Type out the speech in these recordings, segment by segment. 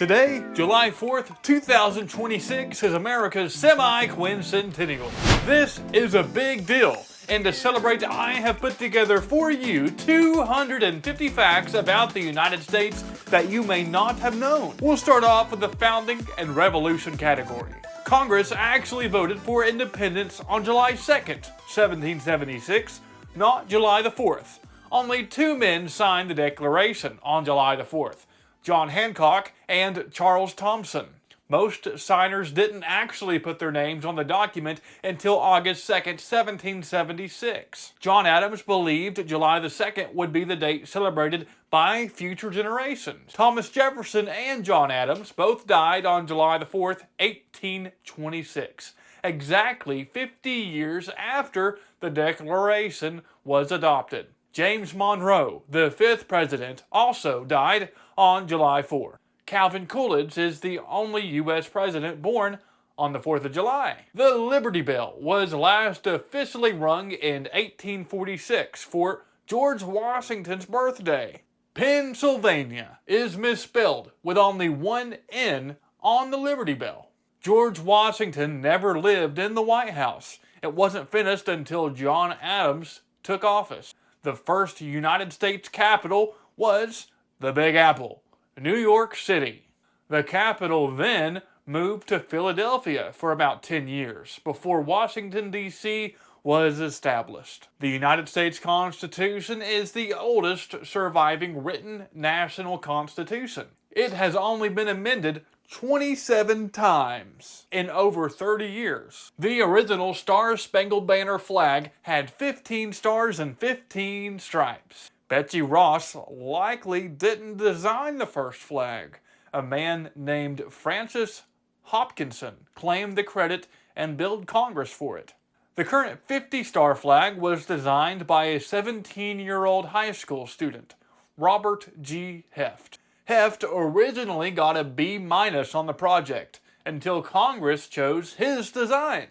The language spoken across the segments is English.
Today, July 4th, 2026 is America's semi-quincentennial. This is a big deal, and to celebrate, I have put together for you 250 facts about the United States that you may not have known. We'll start off with the founding and revolution category. Congress actually voted for independence on July 2nd, 1776, not July the 4th. Only two men signed the Declaration on July the 4th. John Hancock and Charles Thomson. Most signers didn't actually put their names on the document until August 2nd, 1776. John Adams believed July the 2nd would be the date celebrated by future generations. Thomas Jefferson and John Adams both died on July the 4th, 1826, exactly 50 years after the Declaration was adopted. James Monroe, the fifth president, also died on July 4. Calvin Coolidge is the only U.S. president born on the 4th of July. The Liberty Bell was last officially rung in 1846 for George Washington's birthday. Pennsylvania is misspelled with only one N on the Liberty Bell. George Washington never lived in the White House. It wasn't finished until John Adams took office. The first United States capital was the Big Apple, New York City. The capital then moved to Philadelphia for about 10 years before Washington, D.C. was established. The United States Constitution is the oldest surviving written national constitution. It has only been amended 27 times in over 30 years. The original Star-Spangled Banner flag had 15 stars and 15 stripes. Betsy Ross likely didn't design the first flag. A man named Francis Hopkinson claimed the credit and billed Congress for it. The current 50-star flag was designed by a 17-year-old high school student, Robert G. Heft. Heft originally got a B- on the project until Congress chose his design,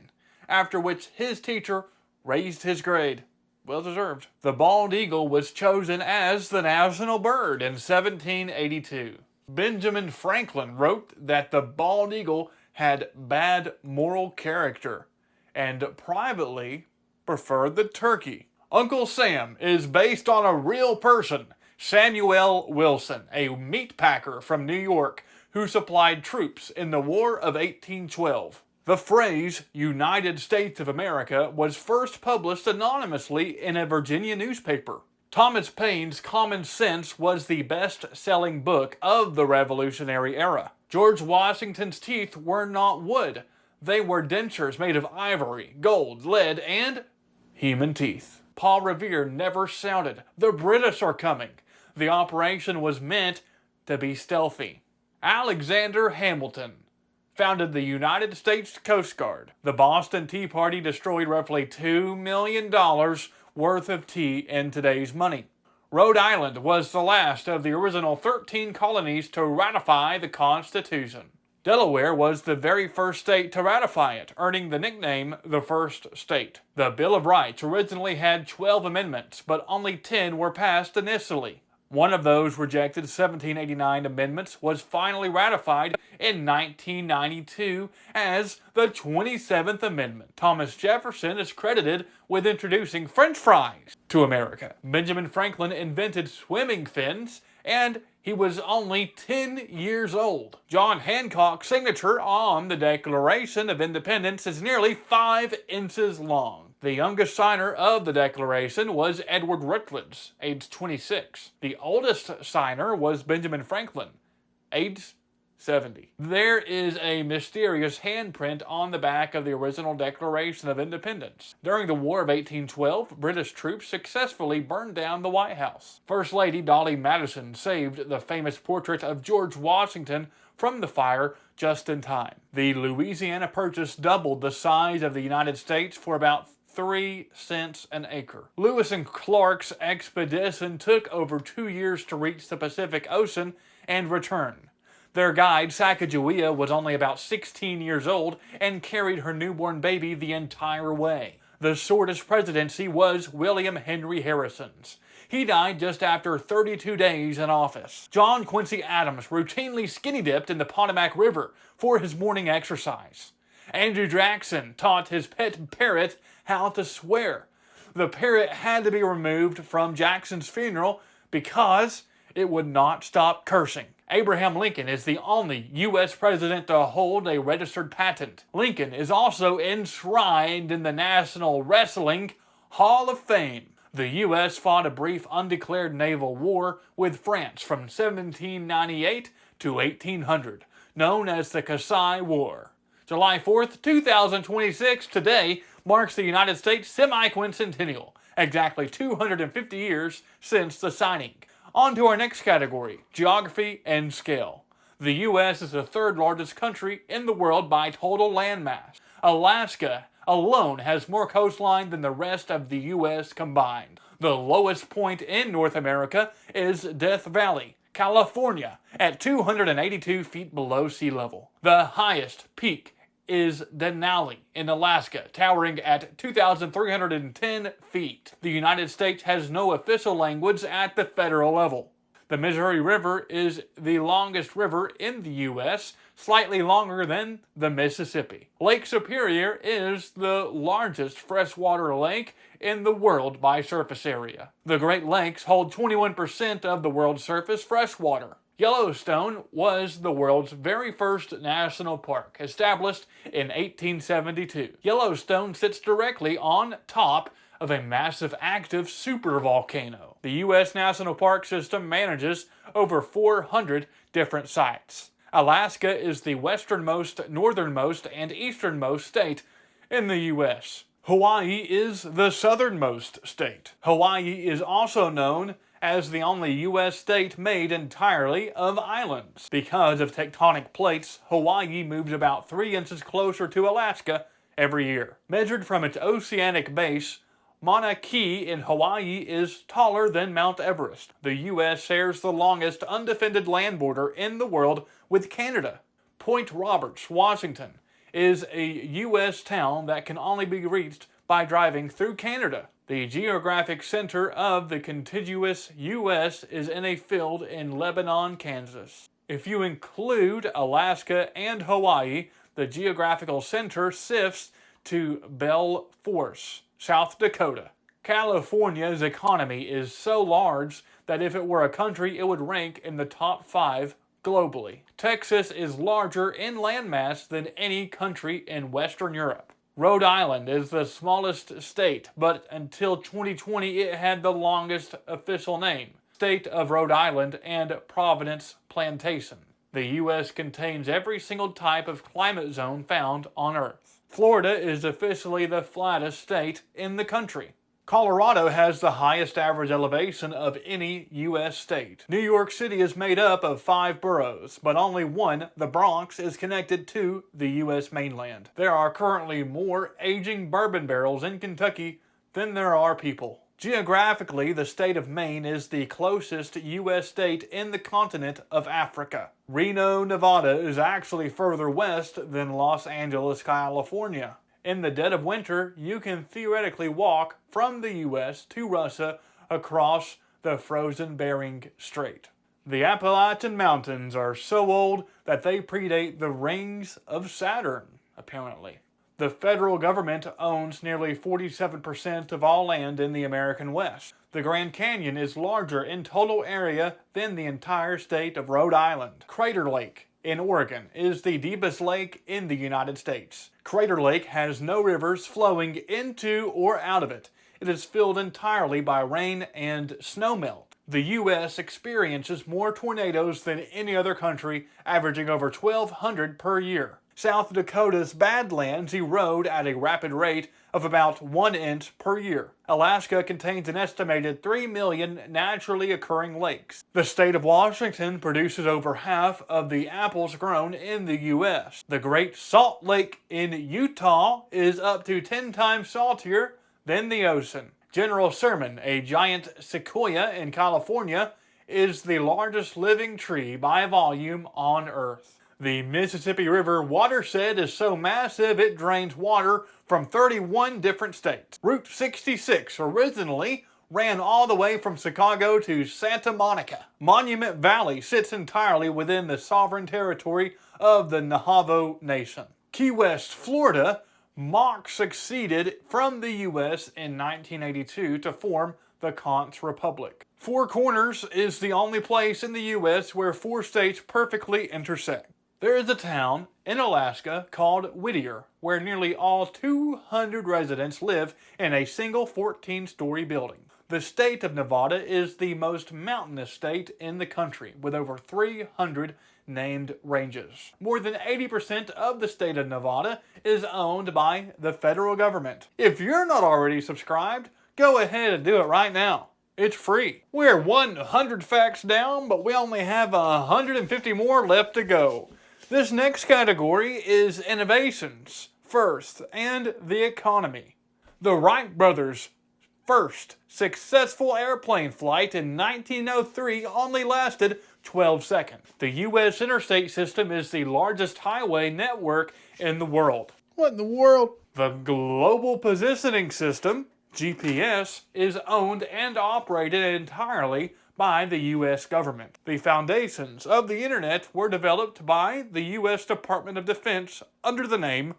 after which his teacher raised his grade. Well deserved. The bald eagle was chosen as the national bird in 1782. Benjamin Franklin wrote that the bald eagle had bad moral character and privately preferred the turkey. Uncle Sam is based on a real person, Samuel Wilson, a meat packer from New York who supplied troops in the War of 1812. The phrase United States of America was first published anonymously in a Virginia newspaper. Thomas Paine's Common Sense was the best-selling book of the Revolutionary era. George Washington's teeth were not wood. They were dentures made of ivory, gold, lead, and human teeth. Paul Revere never shouted, "The British are coming." The operation was meant to be stealthy. Alexander Hamilton founded the United States Coast Guard. The Boston Tea Party destroyed roughly $2 million worth of tea in today's money. Rhode Island was the last of the original 13 colonies to ratify the Constitution. Delaware was the very first state to ratify it, earning the nickname the First State. The Bill of Rights originally had 12 amendments, but only 10 were passed initially. One of those rejected 1789 amendments was finally ratified in 1992 as the 27th Amendment. Thomas Jefferson is credited with introducing French fries to America. Benjamin Franklin invented swimming fins, and he was only 10 years old. John Hancock's signature on the Declaration of Independence is nearly 5 inches long. The youngest signer of the Declaration was Edward Rutledge, aged 26. The oldest signer was Benjamin Franklin, aged 70. There is a mysterious handprint on the back of the original Declaration of Independence. During the War of 1812, British troops successfully burned down the White House. First Lady Dolly Madison saved the famous portrait of George Washington from the fire just in time. The Louisiana Purchase doubled the size of the United States for about 3 cents an acre. Lewis and Clark's expedition took over 2 years to reach the Pacific Ocean and return. Their guide, Sacagawea, was only about 16 years old and carried her newborn baby the entire way. The shortest presidency was William Henry Harrison's. He died just after 32 days in office. John Quincy Adams routinely skinny dipped in the Potomac River for his morning exercise. Andrew Jackson taught his pet parrot how to swear. The parrot had to be removed from Jackson's funeral because it would not stop cursing. Abraham Lincoln is the only U.S. president to hold a registered patent. Lincoln is also enshrined in the National Wrestling Hall of Fame. The U.S. fought a brief undeclared naval war with France from 1798 to 1800, known as the Kasai War. July 4th, 2026, today marks the United States semi-quincentennial, exactly 250 years since the signing. On to our next category, geography and scale. The U.S. is the third largest country in the world by total landmass. Alaska alone has more coastline than the rest of the U.S. combined. The lowest point in North America is Death Valley, California, at 282 feet below sea level. The highest peak is Denali in Alaska, towering at 2,310 feet. The United States has no official language at the federal level. The Missouri River is the longest river in the U.S., slightly longer than the Mississippi. Lake Superior is the largest freshwater lake in the world by surface area. The Great Lakes hold 21% of the world's surface freshwater. Yellowstone was the world's very first national park, established in 1872. Yellowstone sits directly on top of a massive active supervolcano. The U.S. National Park System manages over 400 different sites. Alaska is the westernmost, northernmost, and easternmost state in the U.S. Hawaii is the southernmost state. Hawaii is also known as the only U.S. state made entirely of islands. Because of tectonic plates, Hawaii moves about 3 inches closer to Alaska every year. Measured from its oceanic base, Mauna Kea in Hawaii is taller than Mount Everest. The U.S. shares the longest undefended land border in the world with Canada. Point Roberts, Washington, is a U.S. town that can only be reached by driving through Canada. The geographic center of the contiguous U.S. is in a field in Lebanon, Kansas. If you include Alaska and Hawaii, the geographical center shifts to Belfort, South Dakota. California's economy is so large that if it were a country, it would rank in the top 5 globally. Texas is larger in landmass than any country in Western Europe. Rhode Island is the smallest state, but until 2020 it had the longest official name, State of Rhode Island and Providence Plantation. The U.S. contains every single type of climate zone found on Earth. Florida is officially the flattest state in the country. Colorado has the highest average elevation of any U.S. state. New York City is made up of 5 boroughs, but only one, the Bronx, is connected to the U.S. mainland. There are currently more aging bourbon barrels in Kentucky than there are people. Geographically, the state of Maine is the closest U.S. state in the continent of Africa. Reno, Nevada is actually further west than Los Angeles, California. In the dead of winter, you can theoretically walk from the U.S. to Russia across the frozen Bering Strait. The Appalachian Mountains are so old that they predate the rings of Saturn, apparently. The federal government owns nearly 47% of all land in the American West. The Grand Canyon is larger in total area than the entire state of Rhode Island. Crater Lake in Oregon is the deepest lake in the United States. Crater Lake has no rivers flowing into or out of it. It is filled entirely by rain and snowmelt. The U.S. experiences more tornadoes than any other country, averaging over 1,200 per year. South Dakota's Badlands erode at a rapid rate of about 1 inch per year. Alaska contains an estimated 3 million naturally occurring lakes. The state of Washington produces over half of the apples grown in the U.S. The Great Salt Lake in Utah is up to 10 times saltier than the ocean. General Sherman, a giant sequoia in California, is the largest living tree by volume on Earth. The Mississippi River watershed is so massive it drains water from 31 different states. Route 66 originally ran all the way from Chicago to Santa Monica. Monument Valley sits entirely within the sovereign territory of the Navajo Nation. Key West, Florida, mock seceded from the U.S. in 1982 to form the Kant's Republic. Four Corners is the only place in the U.S. where four states perfectly intersect. There is a town in Alaska called Whittier, where nearly all 200 residents live in a single 14-story building. The state of Nevada is the most mountainous state in the country, with over 300 named ranges. More than 80% of the state of Nevada is owned by the federal government. If you're not already subscribed, go ahead and do it right now. It's free. We're 100 facts down, but we only have 150 more left to go. This next category is innovations first and the economy. The Wright brothers' first successful airplane flight in 1903 only lasted 12 seconds. The U.S. interstate system is the largest highway network in the world. What in the world? The Global Positioning System, GPS, is owned and operated entirely by the U.S. government. The foundations of the internet were developed by the U.S. Department of Defense under the name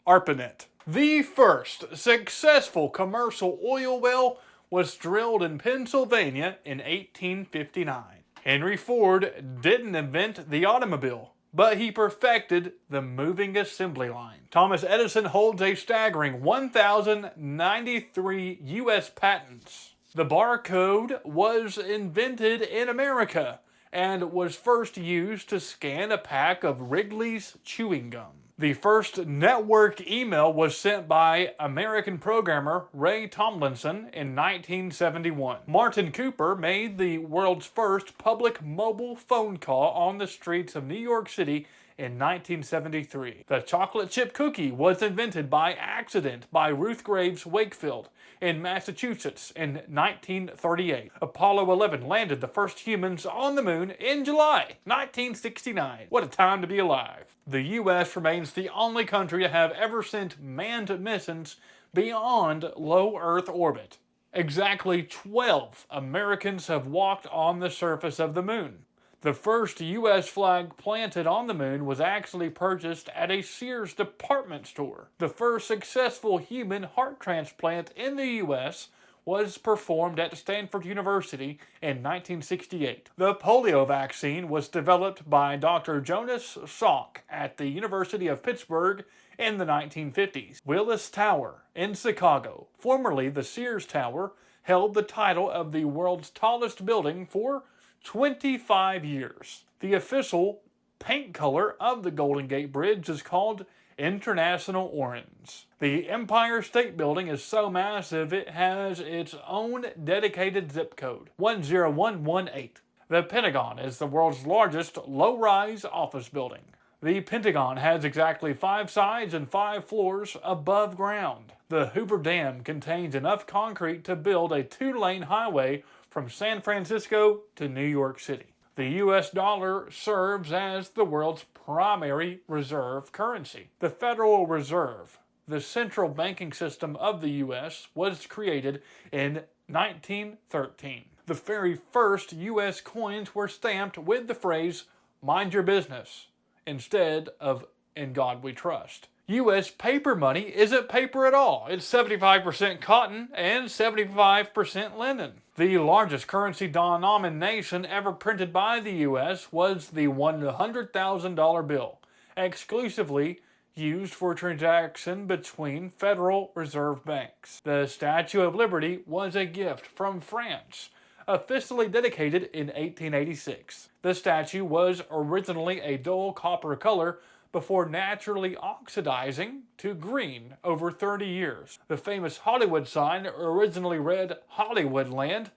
ARPANET. The first successful commercial oil well was drilled in Pennsylvania in 1859. Henry Ford didn't invent the automobile, but he perfected the moving assembly line. Thomas Edison holds a staggering 1,093 U.S. patents. The barcode was invented in America and was first used to scan a pack of Wrigley's chewing gum. The first network email was sent by American programmer Ray Tomlinson in 1971. Martin Cooper made the world's first public mobile phone call on the streets of New York City in 1973. The chocolate chip cookie was invented by accident by Ruth Graves Wakefield in Massachusetts in 1938. Apollo 11 landed the first humans on the moon in July 1969. What a time to be alive. The U.S. remains the only country to have ever sent manned missions beyond low Earth orbit. Exactly 12 Americans have walked on the surface of the moon. The first U.S. flag planted on the moon was actually purchased at a Sears department store. The first successful human heart transplant in the U.S. was performed at Stanford University in 1968. The polio vaccine was developed by Dr. Jonas Salk at the University of Pittsburgh in the 1950s. Willis Tower in Chicago, formerly the Sears Tower, held the title of the world's tallest building for 25 years. The official paint color of the Golden Gate Bridge is called International Orange. The Empire State Building is so massive it has its own dedicated zip code, 10118. The Pentagon is the world's largest low-rise office building. The Pentagon has exactly 5 sides and 5 floors above ground. The Hoover Dam contains enough concrete to build a 2-lane highway from San Francisco to New York City. The U.S. dollar serves as the world's primary reserve currency. The Federal Reserve, the central banking system of the U.S., was created in 1913. The very first U.S. coins were stamped with the phrase, "Mind your business," instead of "In God we trust." U.S. paper money isn't paper at all. It's 75% cotton and 75% linen. The largest currency denomination ever printed by the U.S. was the $100,000 bill, exclusively used for transaction between Federal Reserve banks. The Statue of Liberty was a gift from France, officially dedicated in 1886. The statue was originally a dull copper color before naturally oxidizing to green over 30 years. The famous Hollywood sign originally read Hollywoodland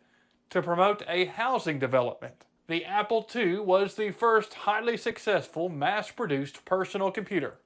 to promote a housing development. The Apple II was the first highly successful mass-produced personal computer.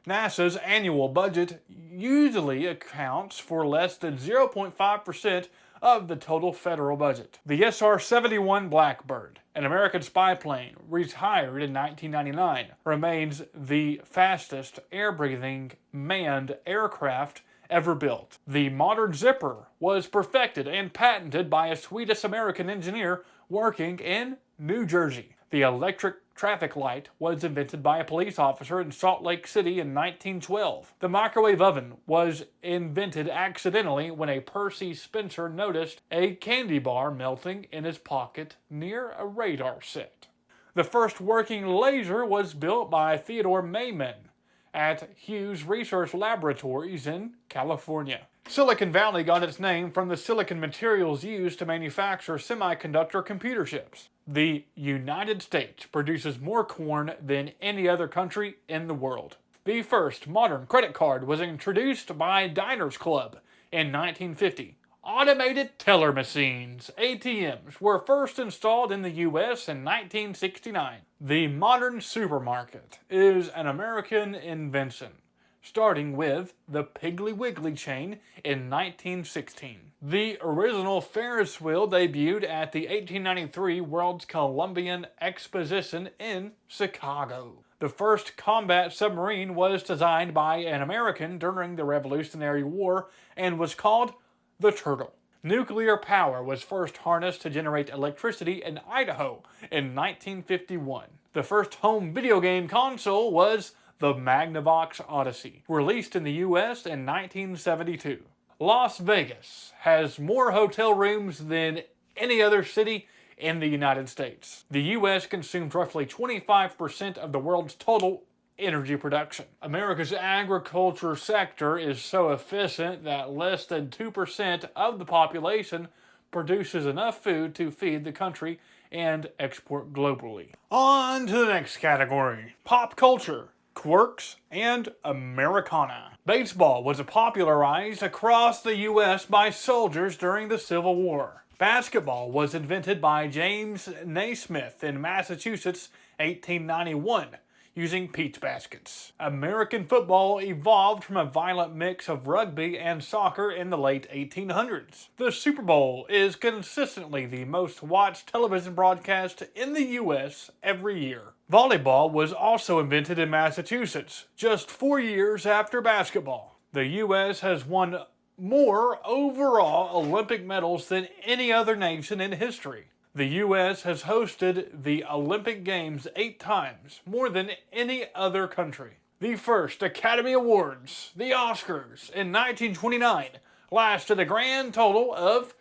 NASA's annual budget usually accounts for less than 0.5% of the total federal budget. The SR-71 Blackbird, an American spy plane retired in 1999, remains the fastest air-breathing manned aircraft ever built. The modern zipper was perfected and patented by a Swedish-American engineer working in New Jersey. The electric traffic light was invented by a police officer in Salt Lake City in 1912. The microwave oven was invented accidentally when a Percy Spencer noticed a candy bar melting in his pocket near a radar set. The first working laser was built by Theodore Mayman at Hughes Research Laboratories in California. Silicon Valley got its name from the silicon materials used to manufacture semiconductor computer chips. The United States produces more corn than any other country in the world. The first modern credit card was introduced by Diners Club in 1950. Automated teller machines, ATMs, were first installed in the U.S. in 1969. The modern supermarket is an American invention, starting with the Piggly Wiggly chain in 1916. The original Ferris wheel debuted at the 1893 World's Columbian Exposition in Chicago. The first combat submarine was designed by an American during the Revolutionary War and was called the Turtle. Nuclear power was first harnessed to generate electricity in Idaho in 1951. The first home video game console was the Magnavox Odyssey, released in the U.S. in 1972. Las Vegas has more hotel rooms than any other city in the United States. The U.S. consumes roughly 25% of the world's total energy production. America's agriculture sector is so efficient that less than 2% of the population produces enough food to feed the country and export globally. On to the next category, pop culture, quirks, and Americana. Baseball was popularized across the U.S. by soldiers during the Civil War. Basketball was invented by James Naismith in Massachusetts, 1891. Using peach baskets. American football evolved from a violent mix of rugby and soccer in the late 1800s. The Super Bowl is consistently the most watched television broadcast in the U.S. every year. Volleyball was also invented in Massachusetts, just 4 years after basketball. The U.S. has won more overall Olympic medals than any other nation in history. The U.S. has hosted the Olympic Games 8 times, more than any other country. The first Academy Awards, the Oscars, in 1929, lasted a grand total of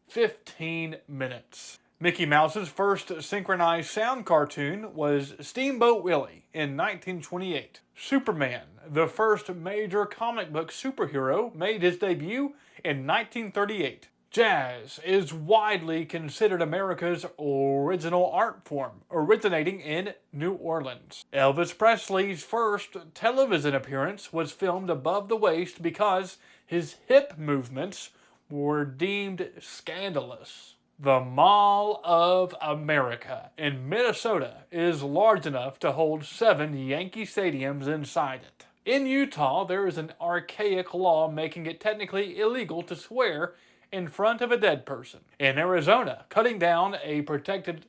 15 minutes. Mickey Mouse's first synchronized sound cartoon was Steamboat Willie in 1928. Superman, the first major comic book superhero, made his debut in 1938. Jazz is widely considered America's original art form, originating in New Orleans. Elvis Presley's first television appearance was filmed above the waist because his hip movements were deemed scandalous. The Mall of America in Minnesota is large enough to hold 7 Yankee stadiums inside it. In Utah, there is an archaic law making it technically illegal to swear in front of a dead person. In Arizona, cutting down a protected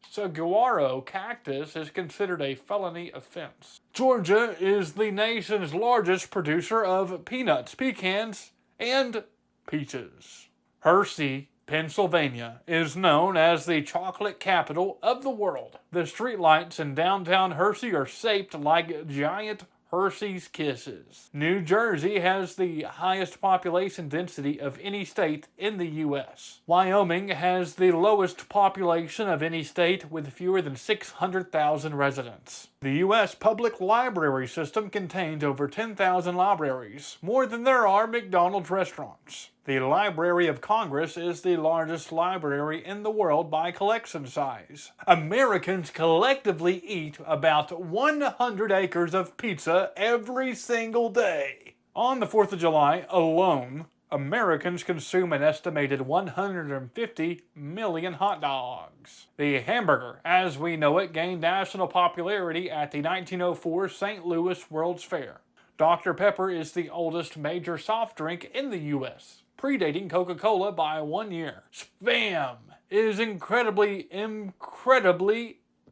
saguaro cactus is considered a felony offense. Georgia is the nation's largest producer of peanuts, pecans, and peaches. Hershey, Pennsylvania, is known as the chocolate capital of the world. The streetlights in downtown Hershey are shaped like giant Hershey's Kisses. New Jersey has the highest population density of any state in the U.S. Wyoming has the lowest population of any state with fewer than 600,000 residents. The U.S. public library system contains over 10,000 libraries, more than there are McDonald's restaurants. The Library of Congress is the largest library in the world by collection size. Americans collectively eat about 100 acres of pizza every single day. On the 4th of July alone, Americans consume an estimated 150 million hot dogs. The hamburger, as we know it, gained national popularity at the 1904 St. Louis World's Fair. Dr. Pepper is the oldest major soft drink in the U.S., predating Coca-Cola by 1 year. Spam is incredibly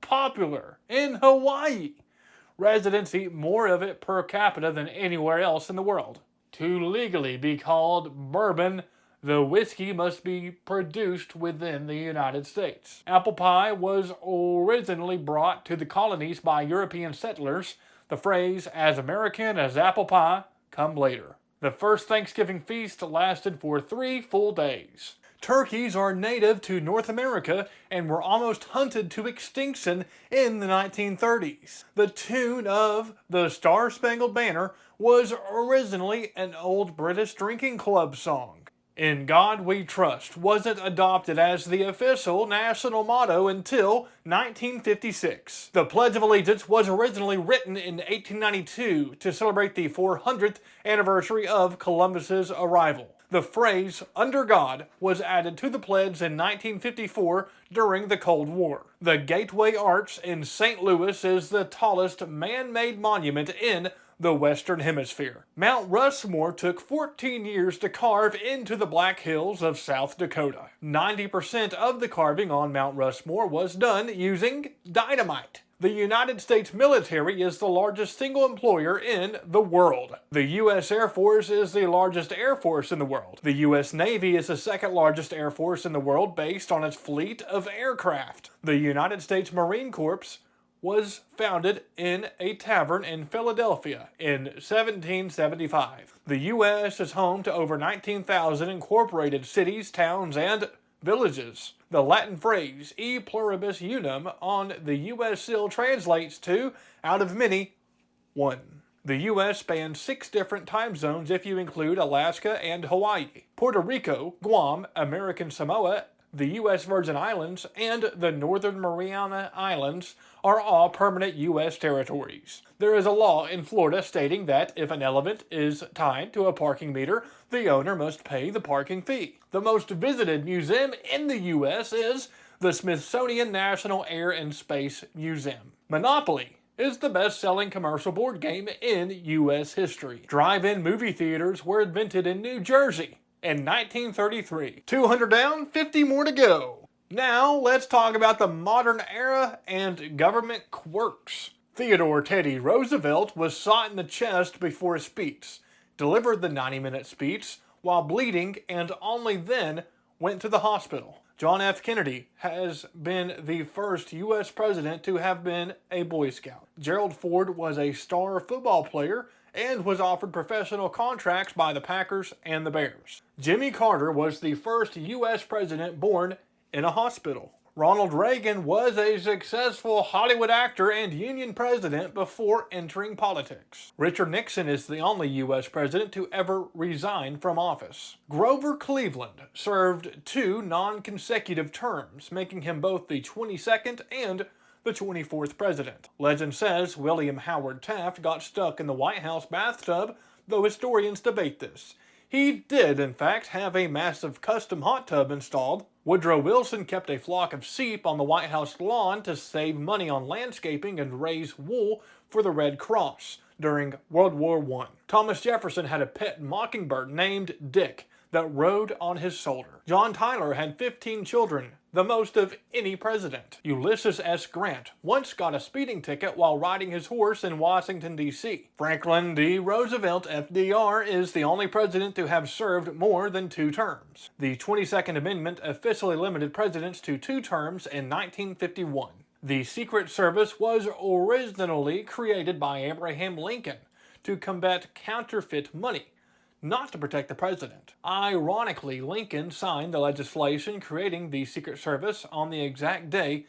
popular in Hawaii. Residents eat more of it per capita than anywhere else in the world. to legally be called bourbon, the whiskey must be produced within the United States. Apple pie was originally brought to the colonies by European settlers. The phrase, as American as apple pie, come later. The first Thanksgiving feast lasted for 3 full days. Turkeys are native to North America and were almost hunted to extinction in the 1930s. The tune of the Star-Spangled Banner was originally an old British drinking club song. In God We Trust wasn't adopted as the official national motto until 1956. The Pledge of Allegiance was originally written in 1892 to celebrate the 400th anniversary of Columbus's arrival. The phrase, "under God," was added to the pledge in 1954 during the Cold War. The Gateway Arch in St. Louis is the tallest man-made monument in the Western Hemisphere. Mount Rushmore took 14 years to carve into the Black Hills of South Dakota. 90% of the carving on Mount Rushmore was done using dynamite. The United States military is the largest single employer in the world. The U.S. Air Force is the largest air force in the world. The U.S. Navy is the second largest air force in the world based on its fleet of aircraft. The United States Marine Corps was founded in a tavern in Philadelphia in 1775. The U.S. is home to over 19,000 incorporated cities, towns, and villages. The Latin phrase e pluribus unum on the U.S. seal translates to, out of many, one. The U.S. spans 6 different time zones if you include Alaska and Hawaii. Puerto Rico, Guam, American Samoa, the U.S. Virgin Islands, and the Northern Mariana Islands are all permanent U.S. territories. There is a law in Florida stating that if an elephant is tied to a parking meter, the owner must pay the parking fee. The most visited museum in the U.S. is the Smithsonian National Air and Space Museum. Monopoly is the best-selling commercial board game in U.S. history. Drive-in movie theaters were invented in New Jersey in 1933. 200 down, 50 more to go. Now, let's talk about the modern era and government quirks. Theodore Teddy Roosevelt was shot in the chest before a speech, delivered the 90-minute speech while bleeding, and only then went to the hospital. John F. Kennedy has been the first U.S. president to have been a Boy Scout. Gerald Ford was a star football player and was offered professional contracts by the Packers and the Bears. Jimmy Carter was the first U.S. president born in a hospital. Ronald Reagan was a successful Hollywood actor and union president before entering politics. Richard Nixon is the only U.S. president to ever resign from office. Grover Cleveland served 2 non-consecutive terms, making him both the 22nd and the 24th president. Legend says William Howard Taft got stuck in the White House bathtub, though historians debate this. He did, in fact, have a massive custom hot tub installed. Woodrow Wilson kept a flock of sheep on the White House lawn to save money on landscaping and raise wool for the Red Cross during World War I. Thomas Jefferson had a pet mockingbird named Dick that rode on his shoulder. John Tyler had 15 children, the most of any president. Ulysses S. Grant once got a speeding ticket while riding his horse in Washington, D.C. Franklin D. Roosevelt, FDR, is the only president to have served more than 2 terms. The 22nd Amendment officially limited presidents to 2 terms in 1951. The Secret Service was originally created by Abraham Lincoln to combat counterfeit money, not to protect the president. Ironically, Lincoln signed the legislation creating the Secret Service on the exact day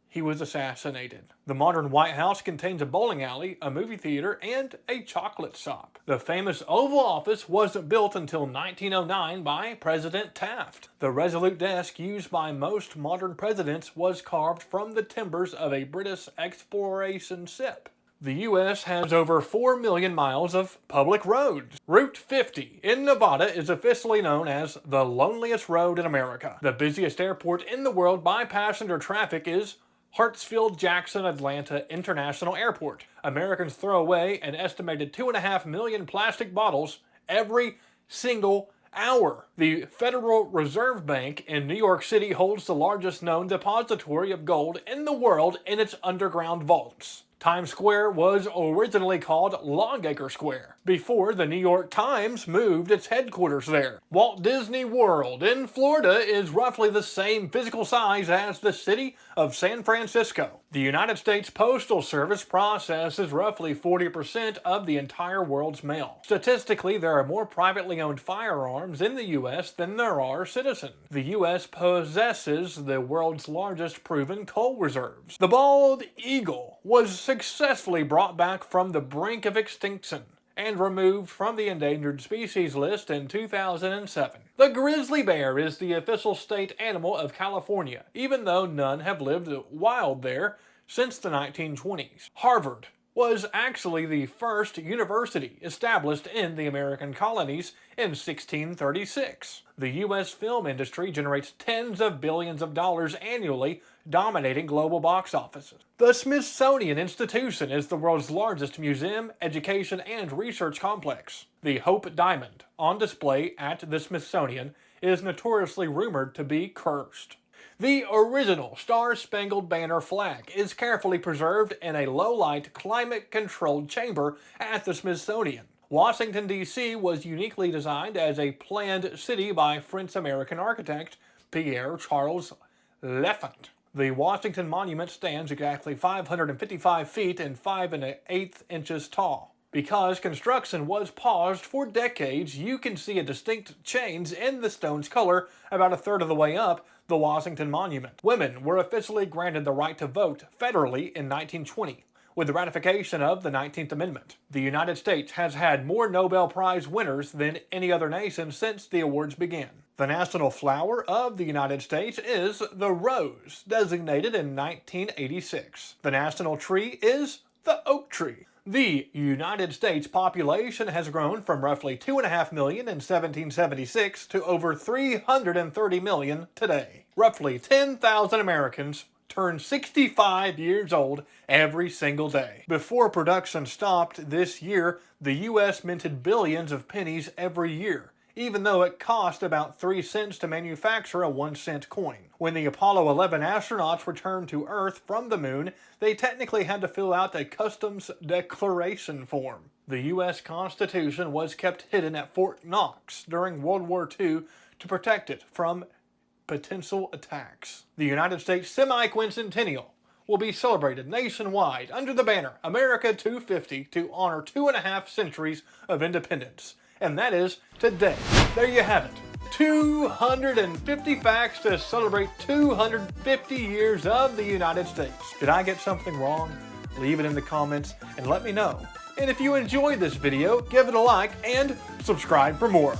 he was assassinated. The modern White House contains a bowling alley, a movie theater, and a chocolate shop. The famous Oval Office wasn't built until 1909 by President Taft. The resolute desk used by most modern presidents was carved from the timbers of a British exploration ship. The U.S. has over 4 million miles of public roads. Route 50 in Nevada is officially known as the loneliest road in America. The busiest airport in the world by passenger traffic is Hartsfield-Jackson Atlanta International Airport. Americans throw away an estimated 2.5 million plastic bottles every single hour. The Federal Reserve Bank in New York City holds the largest known depository of gold in the world in its underground vaults. Times Square was originally called Longacre Square before the New York Times moved its headquarters there. Walt Disney World in Florida is roughly the same physical size as the city of San Francisco. The United States Postal Service processes roughly 40% of the entire world's mail. Statistically, there are more privately owned firearms in the U.S. than there are citizens. The U.S. possesses the world's largest proven coal reserves. The bald eagle was successfully brought back from the brink of extinction and removed from the endangered species list in 2007. The grizzly bear is the official state animal of California, even though none have lived wild there since the 1920s. Harvard was actually the first university established in the American colonies in 1636. The U.S. film industry generates tens of billions of dollars annually, dominating global box offices. The Smithsonian Institution is the world's largest museum, education, and research complex. The Hope Diamond, on display at the Smithsonian, is notoriously rumored to be cursed. The original Star-Spangled Banner flag is carefully preserved in a low-light, climate-controlled chamber at the Smithsonian. Washington, D.C. was uniquely designed as a planned city by French-American architect Pierre Charles L'Enfant. The Washington Monument stands exactly 555 feet and 5 1/8 inches tall. Because construction was paused for decades, you can see a distinct change in the stone's color about a third of the way up the Washington Monument. Women were officially granted the right to vote federally in 1920. With the ratification of the 19th Amendment. The United States has had more Nobel Prize winners than any other nation since the awards began. The national flower of the United States is the rose, designated in 1986. The national tree is the oak tree. The United States population has grown from roughly 2.5 million in 1776 to over 330 million today. Roughly 10,000 Americans turn 65 years old every single day. Before production stopped this year, the U.S. minted billions of pennies every year, even though it cost about 3 cents to manufacture a 1-cent coin. When the Apollo 11 astronauts returned to Earth from the moon, they technically had to fill out a customs declaration form. The U.S. Constitution was kept hidden at Fort Knox during World War II to protect it from potential attacks. The United States semi-quincentennial will be celebrated nationwide under the banner America 250 to honor 2.5 centuries of independence. And that is today. There you have it. 250 facts to celebrate 250 years of the United States. Did I get something wrong? Leave it in the comments and let me know. And if you enjoyed this video, give it a like and subscribe for more.